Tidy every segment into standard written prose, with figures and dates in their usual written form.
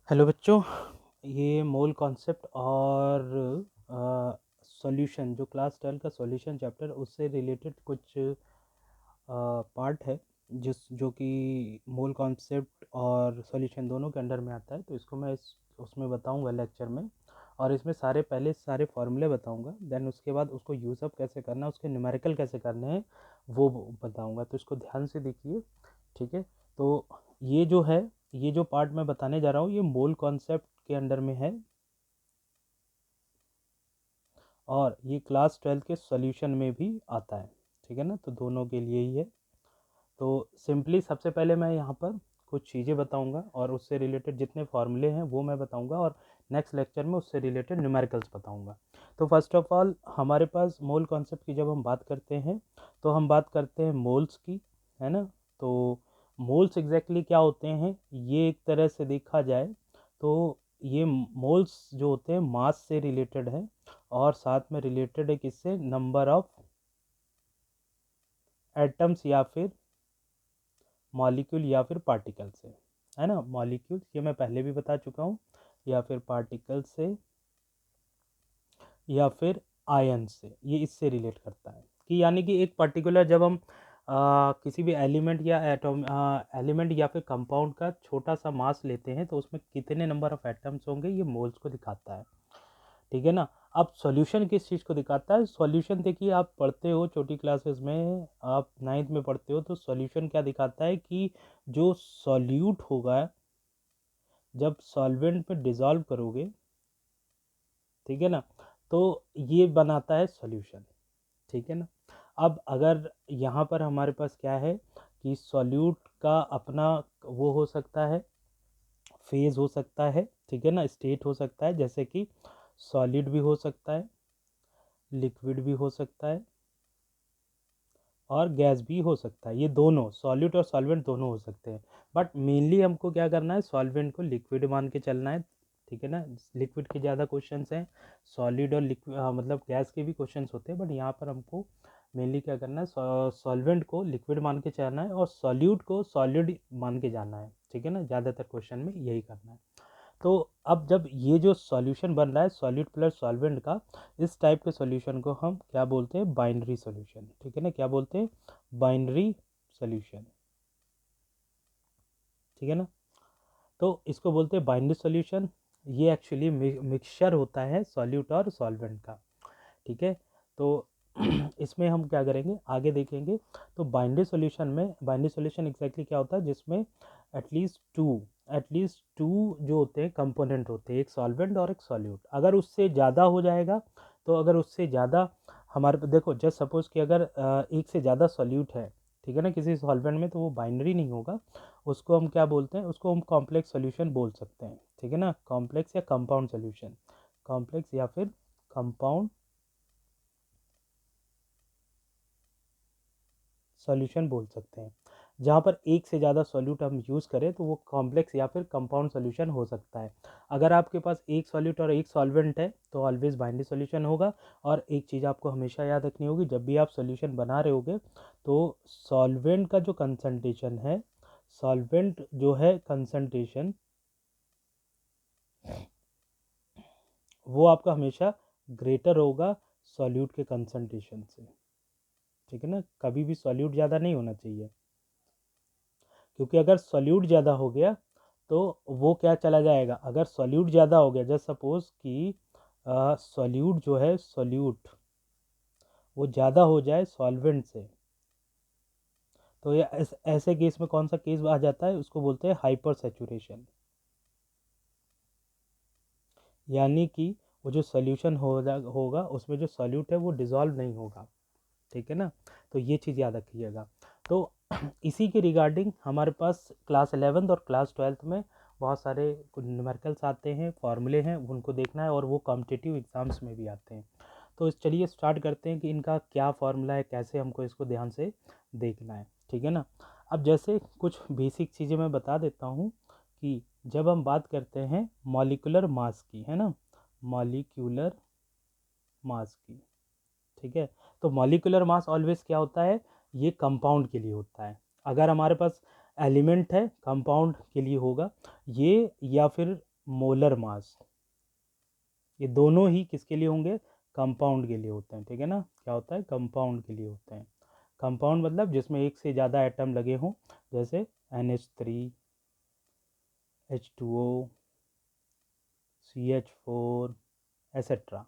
Hello बच्चों, ये mole concept और सॉल्यूशन जो क्लास 12 का सॉल्यूशन चैप्टर उससे रिलेटेड कुछ पार्ट है जो कि मोल कॉन्सेप्ट और सॉल्यूशन दोनों के अंडर में आता है। तो इसको मैं उसमें बताऊंगा लेक्चर में, और इसमें पहले सारे फॉर्मूले बताऊंगा। देन उसके बाद उसको यूज़ अप कैसे करना है, उसके न्यूमेरिकल कैसे करने हैं वो बताऊंगा। तो इसको ध्यान से देखिए, ठीक है। तो ये जो है, ये जो पार्ट मैं बताने जा रहा हूँ ये मोल कॉन्सेप्ट के अंडर में है, और ये क्लास 12 के सॉल्यूशन में भी आता है, ठीक है ना। तो दोनों के लिए ही है। तो सिंपली सबसे पहले मैं यहाँ पर कुछ चीज़ें बताऊँगा और उससे रिलेटेड जितने फॉर्मूले हैं वो मैं बताऊँगा, और नेक्स्ट लेक्चर में उससे रिलेटेड न्यूमेरिकल्स बताऊँगा। तो फर्स्ट ऑफ ऑल हमारे पास मोल कॉन्सेप्ट की जब हम बात करते हैं तो हम बात करते हैं मोल्स की, है ना। तो मोल्स एग्जैक्टली क्या होते हैं, ये एक तरह से देखा जाए तो ये मोल्स जो होते हैं मास से रिलेटेड है, और साथ में रिलेटेड है किससे, नंबर ऑफ एटम्स या फिर मॉलिक्यूल या फिर पार्टिकल से, है ना। मॉलिक्यूल ये मैं पहले भी बता चुका हूँ, या फिर पार्टिकल से, या फिर आयन से, ये इससे रिलेट करता है कि यानी कि एक पर्टिकुलर जब हम किसी भी एलिमेंट या एलिमेंट या फिर कंपाउंड का छोटा सा मास लेते हैं तो उसमें कितने नंबर ऑफ एटम्स होंगे ये मोल्स को दिखाता है, ठीक है ना। अब सॉल्यूशन किस चीज़ को दिखाता है, सॉल्यूशन देखिए आप पढ़ते हो छोटी क्लासेस में, आप 9th में पढ़ते हो, तो सॉल्यूशन क्या दिखाता है कि जो सॉल्यूट होगा जब सॉल्वेंट में डिज़ोल्व करोगे, ठीक है ना, तो ये बनाता है सॉल्यूशन, ठीक है ना। अब अगर यहाँ पर हमारे पास क्या है कि सॉल्यूट का अपना वो हो सकता है, फेज हो सकता है, ठीक है ना, स्टेट हो सकता है, जैसे कि सॉलिड भी हो सकता है, लिक्विड भी हो सकता है, और गैस भी हो सकता है। ये दोनों सॉल्यूट और सॉल्वेंट दोनों हो सकते हैं, बट मेनली हमको क्या करना है, सॉल्वेंट को लिक्विड मान के चलना है, ठीक है ना। लिक्विड के ज़्यादा क्वेश्चंस हैं, सॉलिड और लिक्विड मतलब गैस के भी क्वेश्चंस होते हैं, बट यहाँ पर हमको मेनली क्या करना है, सॉल्वेंट को लिक्विड मान के चलना है और सॉल्यूट को सॉलिड मान के जाना है, ठीक है ना। ज़्यादातर क्वेश्चन में यही करना है। तो अब जब ये जो सॉल्यूशन बन रहा है सॉलिड प्लस सॉल्वेंट का, इस टाइप के सॉल्यूशन को हम क्या बोलते हैं, बाइनरी सॉल्यूशन, ठीक है ना। क्या बोलते हैं, बाइनरी सॉल्यूशन, ठीक है ना। तो इसको बोलते हैं बाइनरी सॉल्यूशन। ये एक्चुअली मिक्सचर होता है सॉल्यूट और सॉल्वेंट का, ठीक है। तो इसमें हम क्या करेंगे आगे देखेंगे। तो बाइनरी सॉल्यूशन एग्जैक्टली क्या होता है, जिसमें एटलीस्ट टू जो होते हैं कंपोनेंट होते हैं, एक सॉल्वेंट और एक सॉल्यूट। अगर उससे ज़्यादा हो जाएगा, तो अगर उससे ज़्यादा हमारे देखो जस्ट सपोज कि अगर एक से ज़्यादा सॉल्यूट है, ठीक है ना, किसी सॉल्वेंट में, तो वो बाइनरी नहीं होगा। उसको हम क्या बोलते हैं, उसको हम कॉम्प्लेक्स सॉल्यूशन बोल सकते हैं, ठीक है ना। कॉम्प्लेक्स या कंपाउंड सॉल्यूशन, कॉम्प्लेक्स या फिर कंपाउंड सॉल्यूशन बोल सकते हैं। जहाँ पर एक से ज़्यादा सॉल्यूट हम यूज़ करें तो वो कॉम्प्लेक्स या फिर कंपाउंड सॉल्यूशन हो सकता है। अगर आपके पास एक सॉल्यूट और एक सॉल्वेंट है तो ऑलवेज बाइनरी सॉल्यूशन होगा। और एक चीज़ आपको हमेशा याद रखनी होगी, जब भी आप सॉल्यूशन बना रहे होगे तो सॉल्वेंट का जो कंसंट्रेशन है, सॉल्वेंट जो है कंसंट्रेशन, वो आपका हमेशा ग्रेटर होगा सॉल्यूट के कंसंट्रेशन से, ठीक है ना। कभी भी सॉल्यूट ज़्यादा नहीं होना चाहिए, क्योंकि अगर सॉल्यूट ज़्यादा हो गया तो वो क्या चला जाएगा, अगर सॉल्यूट ज़्यादा हो गया, जस्ट सपोज कि सॉल्यूट जो है, सॉल्यूट वो ज़्यादा हो जाए सॉल्वेंट से, तो ये ऐसे केस में कौन सा केस आ जाता है, उसको बोलते हैं हाइपर सैचुरेशन। यानी कि वो जो सॉल्यूशन होगा उसमें जो सॉल्यूट है वो डिज़ोल्व नहीं होगा, ठीक है ना। तो ये चीज़ याद रखिएगा। तो इसी के रिगार्डिंग हमारे पास क्लास 11th और क्लास 12th में बहुत सारे कुछ न्यूमेरिकल्स आते हैं, फॉर्मूले हैं, उनको देखना है, और वो कॉम्पिटिटिव एग्ज़ाम्स में भी आते हैं। तो चलिए स्टार्ट करते हैं कि इनका क्या फार्मूला है, कैसे हमको इसको ध्यान से देखना है, ठीक है ना। अब जैसे कुछ बेसिक चीज़ें मैं बता देता हूँ कि जब हम बात करते हैं मॉलिक्यूलर मास की, है ना, मॉलिक्यूलर मास की, ठीक है। तो मॉलिक्यूलर मास ऑलवेज क्या होता है, ये कंपाउंड के लिए होता है। अगर हमारे पास एलिमेंट है कंपाउंड के लिए होगा ये, या फिर मोलर मास, ये दोनों ही किसके लिए होंगे, कंपाउंड के लिए होते हैं, ठीक है ना, क्या होता है, कंपाउंड के लिए होते हैं। कंपाउंड मतलब जिसमें एक से ज़्यादा एटम लगे हों, जैसे NH3, H2O, CH4 एसेट्रा।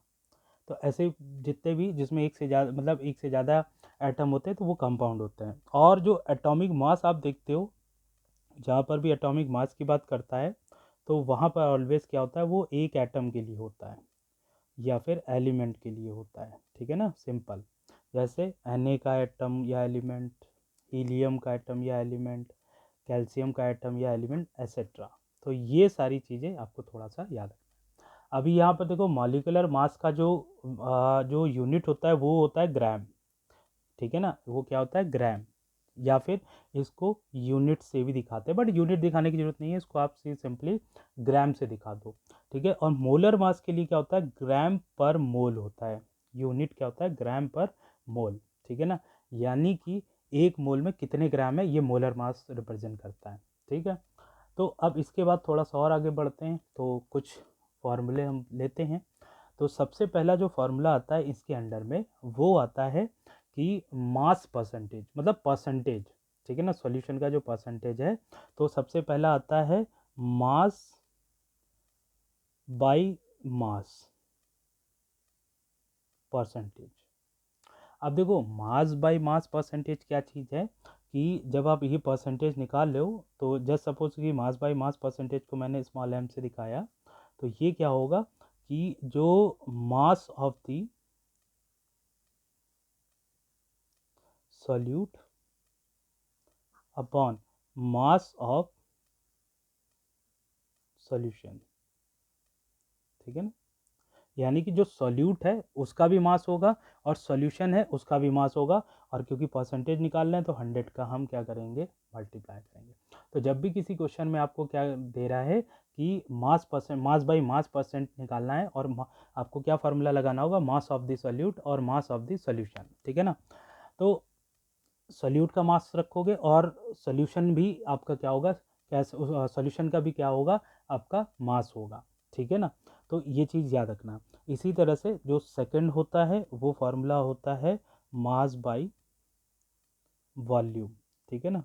तो ऐसे जितने भी जिसमें एक से ज़्यादा मतलब एक से ज़्यादा एटम होते हैं तो वो कंपाउंड होते हैं। और जो एटॉमिक मास आप देखते हो, जहाँ पर भी एटॉमिक मास की बात करता है तो वहाँ पर ऑलवेज क्या होता है, वो एक एटम के लिए होता है या फिर एलिमेंट के लिए होता है, ठीक है ना, सिंपल। जैसे Na का एटम या एलिमेंट, हीलियम का एटम या एलिमेंट, कैल्शियम का एटम या एलिमेंट एसेट्रा। तो ये सारी चीज़ें आपको थोड़ा सा याद रखना है। अभी यहाँ पर देखो मॉलिक्यूलर मास का जो यूनिट होता है वो होता है ग्राम, ठीक है ना, वो क्या होता है, ग्राम। या फिर इसको यूनिट से भी दिखाते हैं, बट यूनिट दिखाने की जरूरत नहीं है, इसको आप सिंपली ग्राम से दिखा दो, ठीक है। और मोलर मास के लिए क्या होता है, ग्राम पर मोल होता है, यूनिट क्या होता है, ग्राम पर मोल, ठीक है ना। यानी कि एक मोल में कितने ग्राम है, ये मोलर मास रिप्रेजेंट करता है, ठीक है। तो अब इसके बाद थोड़ा सा और आगे बढ़ते हैं, तो कुछ फॉर्मूले हम लेते हैं। तो सबसे पहला जो फॉर्मूला आता है इसके अंडर में वो आता है कि मास परसेंटेज, मतलब परसेंटेज, ठीक है ना, सॉल्यूशन का जो परसेंटेज है, तो सबसे पहला आता है मास बाय मास परसेंटेज। अब देखो मास बाय मास परसेंटेज क्या चीज़ है, कि जब आप ये परसेंटेज निकाल लो, तो जस्ट सपोज कि मास बाय मास परसेंटेज को मैंने स्मॉल m से दिखाया, तो ये क्या होगा कि जो mass of the solute upon mass of solution, ठीक है ना। यानी कि जो सॉल्यूट है उसका भी मास होगा और सॉल्यूशन है उसका भी मास होगा, और क्योंकि परसेंटेज निकाल रहे हैं तो 100 का हम क्या करेंगे, मल्टीप्लाई करेंगे। तो जब भी किसी क्वेश्चन में आपको क्या दे रहा है कि मास बाई मास परसेंट निकालना है, और आपको क्या फार्मूला लगाना होगा, मास ऑफ द सॉल्यूट और मास ऑफ द सॉल्यूशन, ठीक है ना। तो सॉल्यूट का मास रखोगे और सॉल्यूशन भी आपका क्या होगा, क्या सॉल्यूशन का भी क्या होगा, आपका मास होगा, ठीक है ना। तो ये चीज़ याद रखना। इसी तरह से जो सेकंड होता है वो फार्मूला होता है मास बाय वॉल्यूम, ठीक है ना।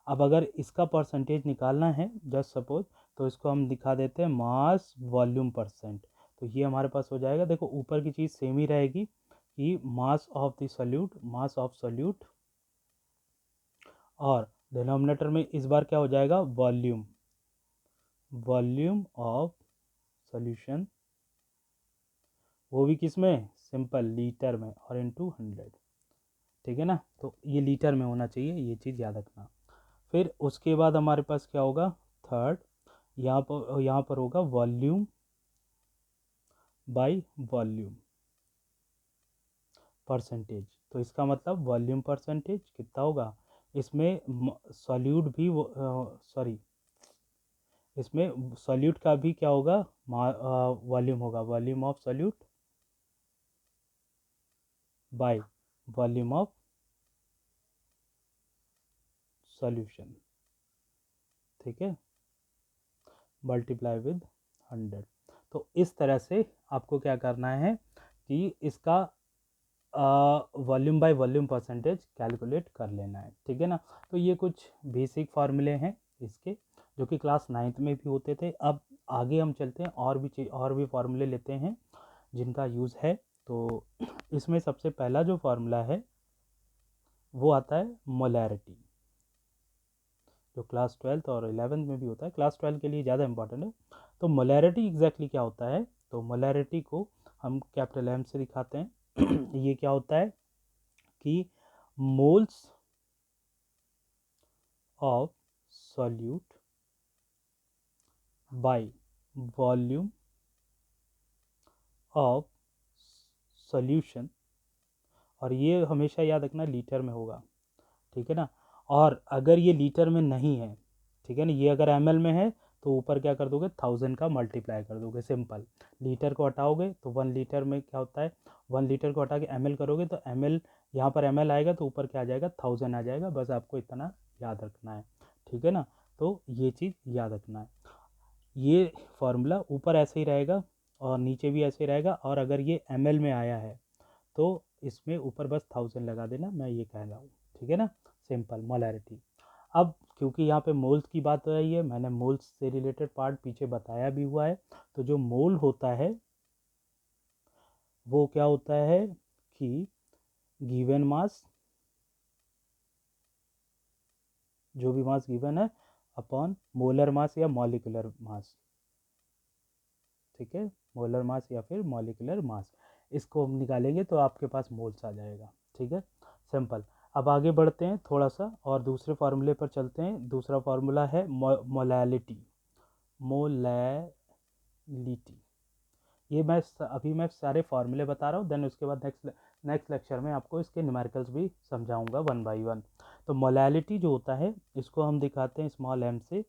अब अगर इसका परसेंटेज निकालना है जस्ट सपोज, तो इसको हम दिखा देते हैं मास वॉल्यूम परसेंट। तो ये हमारे पास हो जाएगा, देखो ऊपर की चीज़ सेम ही रहेगी कि mass of the solute, mass of solute, और डिनोमिनेटर में इस बार क्या हो जाएगा, वॉल्यूम, वॉल्यूम ऑफ सॉल्यूशन, वो भी किस में, सिंपल लीटर में, और इनटू 100, ठीक है ना। तो ये लीटर में होना चाहिए, ये चीज़ याद रखना। फिर उसके बाद हमारे पास क्या होगा, थर्ड, यहाँ पर होगा वॉल्यूम बाय वॉल्यूम परसेंटेज। तो इसका मतलब वॉल्यूम परसेंटेज कितना होगा, इसमें सॉल्यूट भी, सॉरी, इसमें सॉल्यूट का भी क्या होगा, वॉल्यूम होगा, volume of solute by volume of solution, ठीक है, मल्टीप्लाई विद 100। तो इस तरह से आपको क्या करना है कि इसका volume by volume percentage calculate कर लेना है, ठीक है ना। तो ये कुछ बेसिक फार्मूले हैं इसके, जो कि क्लास 9th में भी होते थे। अब आगे हम चलते हैं, और भी फार्मूले लेते हैं जिनका यूज़ है। तो इसमें सबसे पहला जो फार्मूला है वो आता है मोलैरिटी, जो क्लास 12th और 11th में भी होता है, क्लास 12 के लिए ज़्यादा इंपॉर्टेंट है। तो मोलैरिटी एग्जैक्टली क्या होता है, तो मोलैरिटी को हम कैपिटल M से दिखाते हैं। ये क्या होता है कि moles of solute by volume of solution, और ये हमेशा याद रखना लीटर में होगा, ठीक है ना। और अगर ये लीटर में नहीं है, ठीक है ना, ये अगर ml में है तो ऊपर क्या कर दोगे, 1000 का मल्टीप्लाई कर दोगे, सिंपल। लीटर को हटाओगे तो 1 लीटर में क्या होता है, 1 लीटर को हटा के ml करोगे तो ml, यहाँ पर ml आएगा तो ऊपर क्या आ जाएगा, 1000 आ जाएगा। बस आपको इतना याद रखना है, ठीक है ना। तो ये चीज़ याद रखना है। ये फार्मूला ऊपर ऐसे ही रहेगा और नीचे भी ऐसे ही रहेगा, और अगर ये ml में आया है तो इसमें ऊपर बस 1000 लगा देना, मैं ये कह रहा हूँ, ठीक है ना, सिंपल मोलैरिटी। अब क्योंकि यहाँ पे मोल्स की बात हो रही है, मैंने मोल्स से रिलेटेड पार्ट पीछे बताया भी हुआ है, तो जो मोल होता है वो क्या होता है कि गिवन मास, जो भी मास गिवन है अपॉन मोलर मास या मॉलिक्यूलर मास, ठीक है, मोलर मास या फिर मॉलिक्यूलर मास, इसको हम निकालेंगे तो आपके पास मोल्स आ जाएगा, ठीक है, सिंपल। अब आगे बढ़ते हैं थोड़ा सा और दूसरे फार्मूले पर चलते हैं। दूसरा फार्मूला है मोलैलिटी, मोलैलिटी। ये अभी मैं सारे फार्मूले बता रहा हूँ, देन उसके बाद नेक्स्ट लेक्चर में आपको इसके न्यूमेरिकल्स भी समझाऊंगा वन बाय वन। तो मोलैलिटी जो होता है इसको हम दिखाते हैं स्मॉल m से,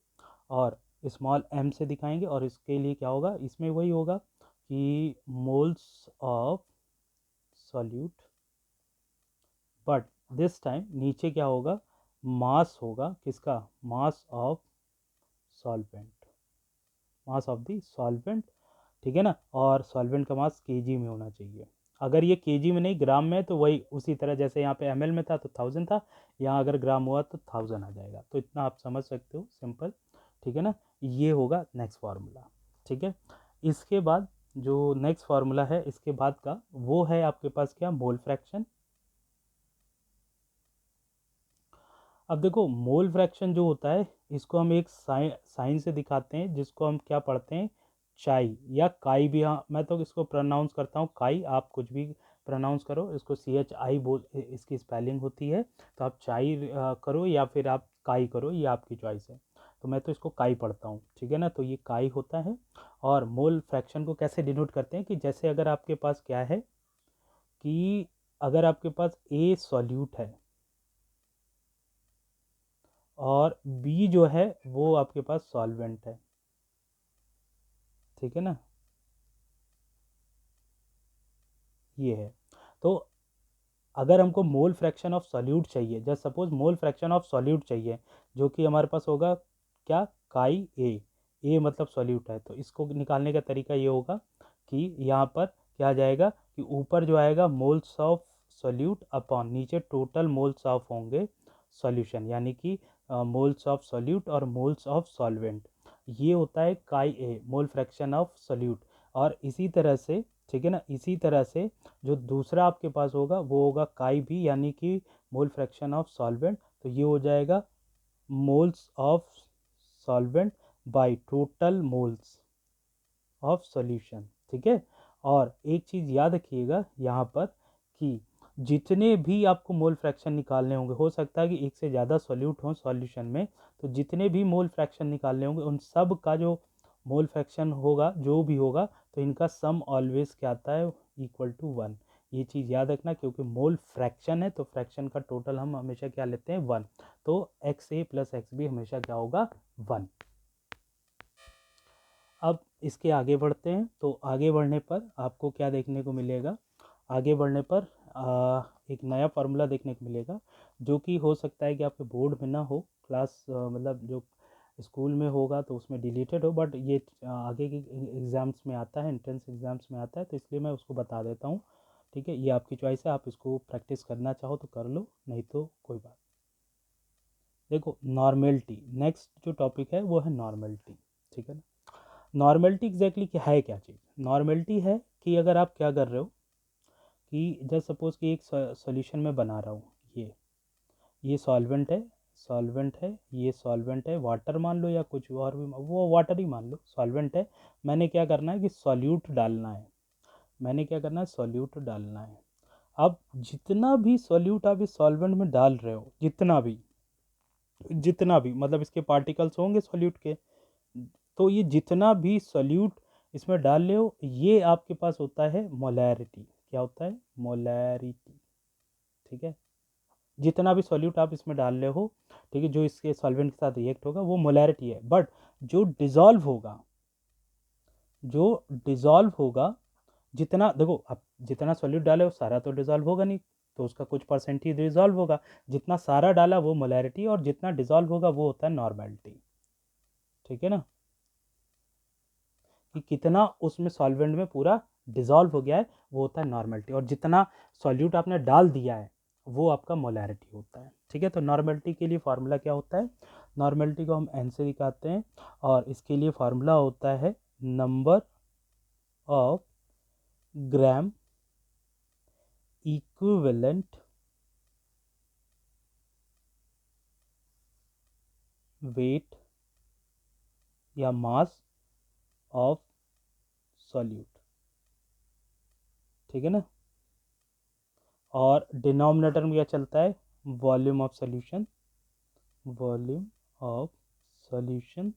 और स्मॉल m से दिखाएंगे, और इसके लिए क्या होगा, इसमें वही होगा कि moles of solute, but this time नीचे क्या होगा, मास होगा किसका, mass of solvent, mass of the solvent, ठीक है ना, और सॉल्वेंट का मास केजी में होना चाहिए। अगर ये केजी में नहीं ग्राम में, तो वही उसी तरह जैसे यहाँ पे एमएल में था तो 1000 था, यहाँ अगर ग्राम हुआ तो 1000 आ जाएगा। तो इतना आप समझ सकते हो, सिंपल, ठीक है ना। ये होगा नेक्स्ट फार्मूला, ठीक है। इसके बाद जो नेक्स्ट फार्मूला है इसके बाद का, वो है आपके पास क्या, मोल फ्रैक्शन। अब देखो मोल फ्रैक्शन जो होता है इसको हम एक साइन से दिखाते हैं, जिसको हम क्या पढ़ते हैं, चाई या काई भी, हाँ मैं तो इसको प्रोनाउंस करता हूँ काई, आप कुछ भी प्रोनाउंस करो, इसको CHI बोल इसकी स्पेलिंग होती है, तो आप चाई करो या फिर आप काई करो, ये आपकी चॉइस है। तो मैं तो इसको काई पढ़ता हूँ, ठीक है ना, तो ये काई होता है। और मोल फ्रैक्शन को कैसे डिनोट करते हैं कि जैसे अगर आपके पास क्या है कि अगर आपके पास A सॉल्यूट है और B जो है वो आपके पास सॉल्वेंट है, ठीक है ना, ये है। तो अगर हमको मोल फ्रैक्शन ऑफ सॉल्यूट चाहिए, just suppose mole fraction of solute चाहिए, जो कि हमारे पास होगा क्या, काई ए मतलब सॉल्यूट है, तो इसको निकालने का तरीका ये होगा कि यहाँ पर क्या आ जाएगा कि ऊपर जो आएगा मोल्स ऑफ सॉल्यूट अपॉन नीचे टोटल मोल्स ऑफ होंगे सॉल्यूशन, यानी कि मोल्स ऑफ सॉल्यूट और मोल्स ऑफ सॉल्वेंट, ये होता है काई ए, मोल फ्रैक्शन ऑफ सॉल्यूट। और इसी तरह से, ठीक है ना, इसी तरह से जो दूसरा आपके पास होगा वो होगा काई भी, यानी कि मोल फ्रैक्शन ऑफ सॉल्वेंट, तो ये हो जाएगा moles of solvent by total moles of solution, ठीक है। और एक चीज़ याद रखिएगा यहाँ पर कि जितने भी आपको मोल फ्रैक्शन निकालने होंगे, हो सकता है कि एक से ज़्यादा सॉल्यूट हो सॉल्यूशन में, तो जितने भी मोल फ्रैक्शन निकालने होंगे उन सब का जो मोल फ्रैक्शन होगा जो भी होगा, तो इनका सम ऑलवेज क्या आता है, इक्वल टू 1। ये चीज़ याद रखना, क्योंकि मोल फ्रैक्शन है तो फ्रैक्शन का टोटल हम हमेशा क्या लेते हैं, 1। तो XA + XB हमेशा क्या होगा, 1। अब इसके आगे बढ़ते हैं, तो आगे बढ़ने पर आपको क्या देखने को मिलेगा, आगे बढ़ने पर एक नया फार्मूला देखने को मिलेगा, जो कि हो सकता है कि आपके बोर्ड में ना हो, क्लास मतलब जो स्कूल में होगा तो उसमें डिलीटेड हो, बट ये आगे के एग्ज़ाम्स में आता है, एंट्रेंस एग्ज़ाम्स में आता है, तो इसलिए मैं उसको बता देता हूँ, ठीक है। ये आपकी चॉइस है, आप इसको प्रैक्टिस करना चाहो तो कर लो, नहीं तो कोई बात। देखो नॉर्मेलिटी, नेक्स्ट जो टॉपिक है वो है नॉर्मेलिटी, ठीक है ना। नॉर्मेलिटी एग्जैक्टली क्या है, क्या चीज़ नॉर्मेलिटी है कि अगर आप क्या कर रहे हो कि जस्ट सपोज कि एक सॉल्यूशन में बना रहा हूँ, ये सॉल्वेंट है, सॉल्वेंट है, ये सॉल्वेंट है, वाटर मान लो या कुछ और भी, वो वाटर ही मान लो, सॉल्वेंट है। मैंने क्या करना है कि सॉल्यूट डालना है, मैंने क्या करना है, सॉल्यूट डालना है। अब जितना भी सॉल्यूट आप इस सॉल्वेंट में डाल रहे हो, जितना भी मतलब इसके पार्टिकल्स होंगे सॉल्यूट के, तो ये जितना भी सॉल्यूट इसमें डाल ले हो, ये आपके पास होता है मोलैरिटी। क्या होता है, मोलैरिटी, ठीक है। जितना भी सॉल्यूट आप इसमें डाल रहे हो, ठीक है, जो इसके सॉल्वेंट के साथ रिएक्ट होगा वो मोलैरिटी है। बट जो डिजॉल्व होगा, जो डिजॉल्व होगा, जितना देखो आप जितना सॉल्यूट डाले वो सारा तो डिजॉल्व होगा नहीं, तो उसका कुछ परसेंट ही डिजॉल्व होगा। जितना सारा डाला वो मोलैरिटी, और जितना डिजॉल्व होगा वो होता है नॉर्मेलिटी, ठीक है ना। कि कितना उसमें सॉल्वेंट में पूरा डिज़ोल्व हो गया है, वो होता है नॉर्मेलिटी। और जितना सॉल्यूट आपने डाल दिया है वो आपका मोलैरिटी होता है। ठीक है, तो नॉर्मेलिटी के लिए फार्मूला क्या होता है? नॉर्मेलिटी को हम एन से दिखाते हैं और इसके लिए फार्मूला होता है number of gram equivalent weight या मास ऑफ सॉल्यूट। ठीक है ना, और डिनोमिनेटर में क्या चलता है? Volume of solution, volume of solution,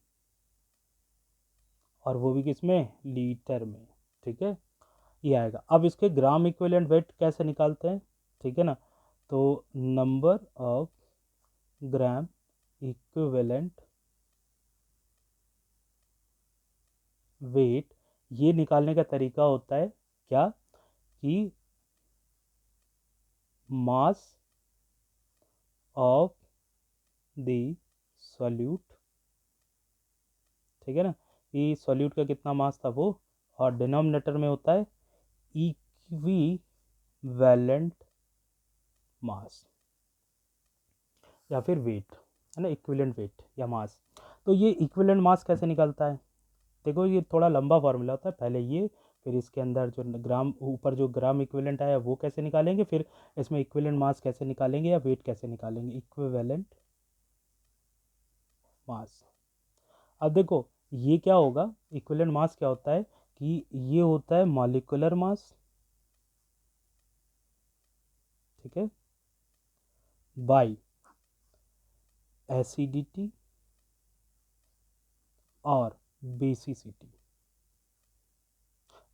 और वो भी किस में? लीटर में। ठीक है, ये आएगा। अब इसके ग्राम इक्विवेलेंट वेट कैसे निकालते हैं? ठीक है ना, तो number of gram equivalent weight, ये निकालने का तरीका होता है क्या? कि मास ऑफ द सॉल्यूट। ठीक है ना, ये सॉल्यूट का कितना मास था वो, और डिनोमिनेटर में होता है इक्विवेलेंट मास या फिर वेट, है ना, इक्विवेलेंट वेट या मास। तो ये इक्विवेलेंट मास कैसे निकलता है? देखो ये थोड़ा लंबा फार्मूला होता है, पहले ये, फिर इसके अंदर जो ग्राम, ऊपर जो ग्राम इक्विवेलेंट आया वो कैसे निकालेंगे, फिर इसमें इक्विवेलेंट मास कैसे निकालेंगे या वेट कैसे निकालेंगे, इक्विवेलेंट मास। अब देखो ये क्या होगा, इक्विवेलेंट मास क्या होता है कि ये होता है मॉलिक्यूलर मास, ठीक है, बाय एसिडिटी और बेसिसिटी।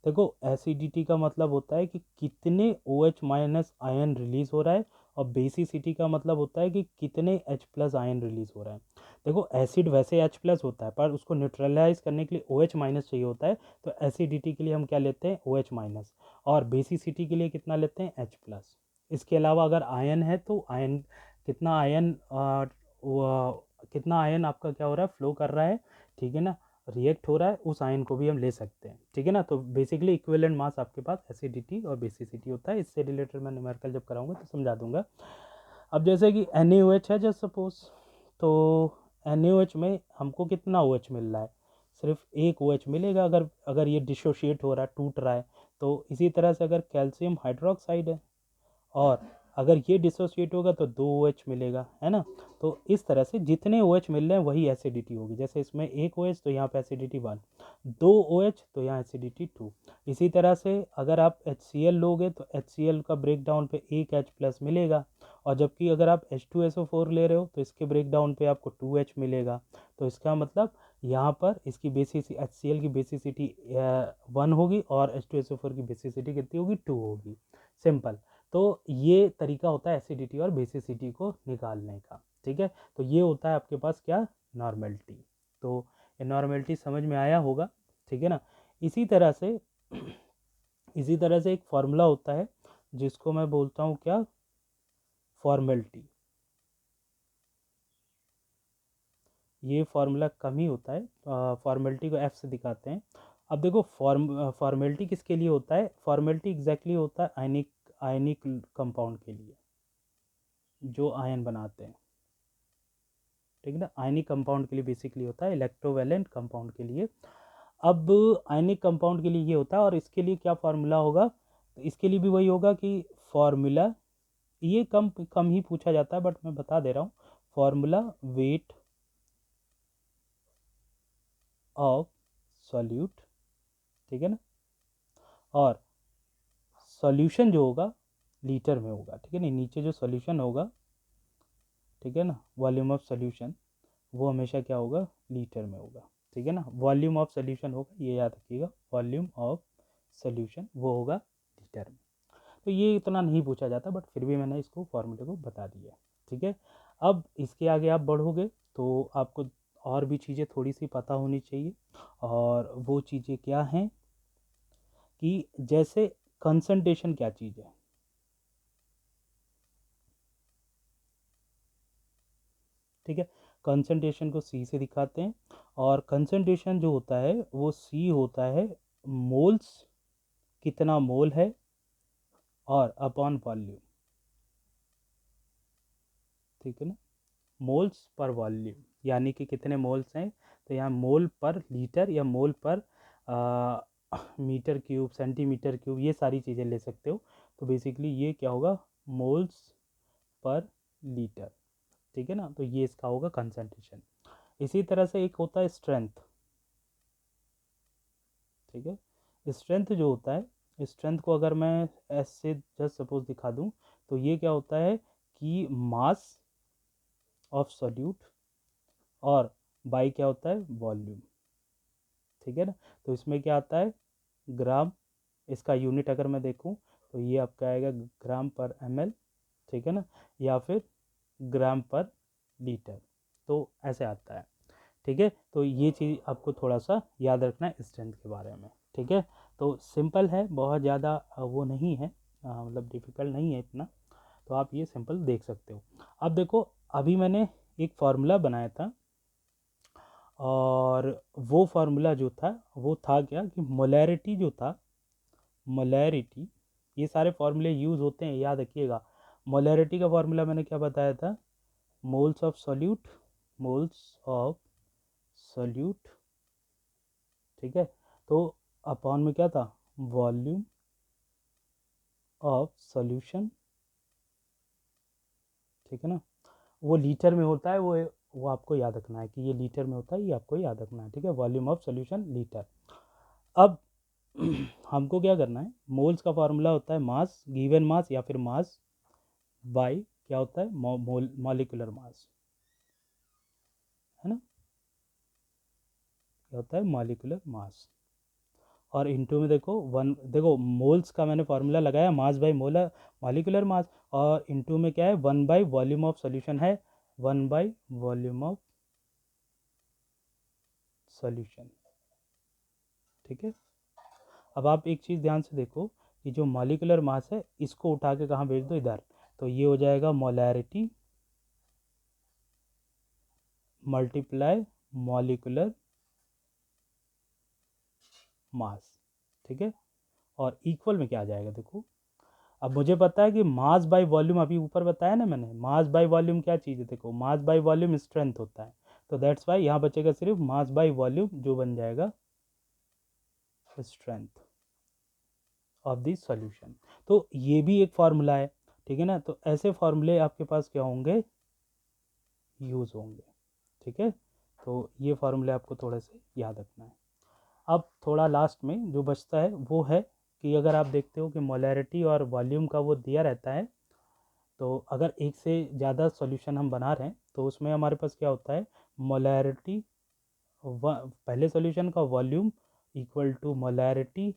देखो एसिडिटी का मतलब होता है कि कितने OH माइनस आयन रिलीज हो रहा है, और बेसिसिटी का मतलब होता है कि कितने H प्लस आयन रिलीज हो रहा है। देखो एसिड वैसे H प्लस होता है, पर उसको न्यूट्रलाइज करने के लिए OH माइनस चाहिए होता है, तो एसिडिटी के लिए हम क्या लेते हैं? OH minus. और बेसिसिटी के लिए कितना लेते हैं? H plus. इसके अलावा अगर आयन है तो आयन, कितना आयन कितना आयन आपका क्या हो रहा है? फ्लो कर रहा है, ठीक है ना, रिएक्ट हो रहा है, उस आयन को भी हम ले सकते हैं। ठीक है ना, तो बेसिकली इक्विवेलेंट मास आपके पास एसिडिटी और बेसिसिटी होता है। इससे रिलेटेड मैं न्यूमेरिकल जब कराऊंगा तो समझा दूंगा। अब जैसे कि NaOH है जस्ट सपोज, तो NaOH में हमको कितना OH मिल रहा है? सिर्फ एक OH मिलेगा, अगर अगर ये डिसोशिएट हो रहा है, टूट रहा है। तो इसी तरह से अगर कैल्शियम हाइड्रोक्साइड है और अगर ये डिसोसिएट होगा तो 2 OH मिलेगा, है ना। तो इस तरह से जितने OH मिल रहे हैं वही एसिडिटी होगी। जैसे इसमें एक OH तो यहाँ पे एसिडिटी 1, 2 OH तो यहाँ एसिडिटी 2। इसी तरह से अगर आप HCl लोगे तो HCl का ब्रेक डाउन पे एक H प्लस मिलेगा, और जबकि अगर आप H2SO4 ले रहे हो तो इसके ब्रेक डाउन पे आपको 2H मिलेगा। तो इसका मतलब यहाँ पर इसकी बेसिस HCl की बेसिसिटी 1 होगी और H2SO4 की बेसिसिटी कितनी होगी? 2 होगी। सिंपल। तो ये तरीका होता है एसिडिटी और बेसिसिटी को निकालने का। ठीक है, तो ये होता है आपके पास क्या? नॉर्मेलिटी। तो ये नॉर्मेलिटी समझ में आया होगा, ठीक है ना। इसी तरह से इसी तरह से एक फॉर्मूला होता है जिसको मैं बोलता हूँ क्या? फॉर्मेलिटी। ये फार्मूला कम ही होता है, फॉर्मेलिटी को F से दिखाते हैं। अब देखो फॉर्मेलिटी किसके लिए होता है? फॉर्मेलिटी एग्जैक्टली होता है आयनिक कंपाउंड के लिए, जो आयन बनाते हैं। ठीक है ना, आयनिक कंपाउंड के लिए बेसिकली होता है, इलेक्ट्रोवैलेंट कंपाउंड के लिए। अब आयनिक कंपाउंड के लिए ये होता है, और इसके लिए क्या फार्मूला होगा? तो इसके लिए भी वही होगा कि फार्मूला, ये कम कम ही पूछा जाता है बट मैं बता दे रहा हूँ। फार्मूला वेट ऑफ सॉल्यूट, ठीक है ना, और सॉल्यूशन जो होगा लीटर में होगा। ठीक है ना, नीचे जो सॉल्यूशन होगा, ठीक है ना, वॉल्यूम ऑफ सॉल्यूशन, वो हमेशा क्या होगा? लीटर में होगा। ठीक है ना, वॉल्यूम ऑफ सॉल्यूशन होगा, ये याद रखिएगा, वॉल्यूम ऑफ सॉल्यूशन वो होगा लीटर में। तो ये इतना नहीं पूछा जाता बट फिर भी मैंने इसको फॉर्मूले को बता दिया। ठीक है, अब इसके आगे आप बढ़ोगे तो आपको और भी चीज़ें थोड़ी सी पता होनी चाहिए, और वो चीज़ें क्या हैं कि जैसे कंसंट्रेशन क्या चीज़ है। ठीक है, कंसंट्रेशन को C से दिखाते हैं, और कंसंट्रेशन जो होता है वो C होता है मोल्स, कितना मोल है, और अपॉन वॉल्यूम, ठीक है ना, मोल्स पर वॉल्यूम, यानी कि कितने मोल्स हैं, तो यहाँ मोल पर लीटर या मोल पर मीटर क्यूब, सेंटीमीटर क्यूब, ये सारी चीज़ें ले सकते हो। तो बेसिकली ये क्या होगा, मोल्स पर लीटर, ठीक है ना, तो ये इसका होगा कंसंट्रेशन। इसी तरह से एक होता है स्ट्रेंथ, ठीक है। स्ट्रेंथ जो होता है, स्ट्रेंथ को अगर मैं ऐसे जस्ट सपोज दिखा दूं, तो ये क्या होता है कि मास ऑफ सॉल्यूट और बाई क्या होता है वॉल्यूम, ठीक है ना। तो इसमें क्या आता है ग्राम, इसका यूनिट अगर मैं देखूं तो ये आपका आएगा ग्राम पर ml, ठीक है ना, या फिर ग्राम पर लीटर, तो ऐसे आता है, ठीक है। तो ये चीज़ आपको थोड़ा सा याद रखना है स्ट्रेंथ के बारे में, ठीक है। तो सिंपल है, बहुत ज़्यादा वो नहीं है, मतलब डिफ़िकल्ट नहीं है इतना, तो आप ये सिंपल देख सकते हो। अब देखो, अभी मैंने एक फार्मूला बनाया था, और वो फार्मूला जो था वो था क्या कि मोलैरिटी जो था, मोलैरिटी, ये सारे फार्मूले यूज़ होते हैं, याद रखिएगा। मोलैरिटी का फार्मूला मैंने क्या बताया था, moles of solute, moles of solute, ठीक है। तो अपॉन में क्या था, वॉल्यूम ऑफ सॉल्यूशन, ठीक है ना, वो लीटर में होता है, वो आपको याद रखना है कि ये लीटर में होता है, ये आपको याद रखना है, ठीक है, वॉल्यूम ऑफ सॉल्यूशन लीटर। अब हमको क्या करना है, मोल्स का फार्मूला होता है मास, गिवन मास या फिर मास बाय क्या होता है मॉलिक्यूलर मास, है ना, क्या होता है मॉलिक्यूलर मास। और इनटू में देखो वन, देखो मोल्स का मैंने फार्मूला लगाया mass by molar molecular mass, और इनटू में क्या है 1 बाय वॉल्यूम ऑफ सॉल्यूशन है, 1 बाय वॉल्यूम ऑफ सॉल्यूशन, ठीक है। अब आप एक चीज़ ध्यान से देखो कि जो मॉलिक्यूलर मास है इसको उठा के कहाँ भेज दो, इधर, तो ये हो जाएगा मोलैरिटी मल्टीप्लाई मॉलिक्यूलर मास, ठीक है। और इक्वल में क्या आ जाएगा देखो, अब मुझे पता है कि मास बाय वॉल्यूम, अभी ऊपर बताया ना मैंने, मास बाय वॉल्यूम क्या चीज़ है, देखो मास बाय वॉल्यूम स्ट्रेंथ होता है, तो दैट्स वाई यहाँ बचेगा सिर्फ मास बाय वॉल्यूम, जो बन जाएगा स्ट्रेंथ ऑफ द सॉल्यूशन। तो ये भी एक फार्मूला है, ठीक है ना, तो ऐसे फार्मूले आपके पास क्या होंगे, यूज़ होंगे, ठीक है। तो ये फार्मूले आपको थोड़े से याद रखना है। अब थोड़ा लास्ट में जो बचता है वो है कि अगर आप देखते हो कि मोलैरिटी और वॉल्यूम का वो दिया रहता है, तो अगर एक से ज़्यादा सॉल्यूशन हम बना रहे हैं तो उसमें हमारे पास क्या होता है, मोलैरिटी पहले सॉल्यूशन का वॉल्यूम इक्वल टू मोलैरिटी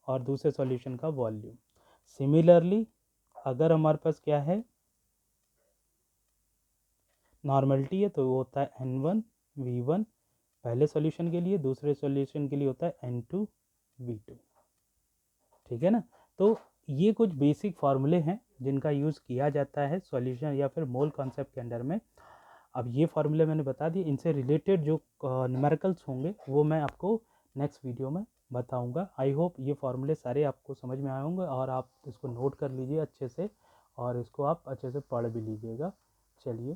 और दूसरे सॉल्यूशन का वॉल्यूम। सिमिलरली अगर हमारे पास क्या है, नॉर्मलिटी है, तो वो होता है N1V1 पहले सॉल्यूशन के लिए, दूसरे सॉल्यूशन के लिए होता है N2V2, ठीक है ना। तो ये कुछ बेसिक फार्मूले हैं जिनका यूज़ किया जाता है सॉल्यूशन या फिर मोल कॉन्सेप्ट के अंदर में। अब ये फार्मूले मैंने बता दिए, इनसे रिलेटेड जो न्यूमेरिकल्स होंगे वो मैं आपको नेक्स्ट वीडियो में बताऊंगा। आई होप ये फार्मूले सारे आपको समझ में आए होंगे, और आप इसको नोट कर लीजिए अच्छे से, और इसको आप अच्छे से पढ़ भी लीजिएगा। चलिए,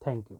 थैंक यू।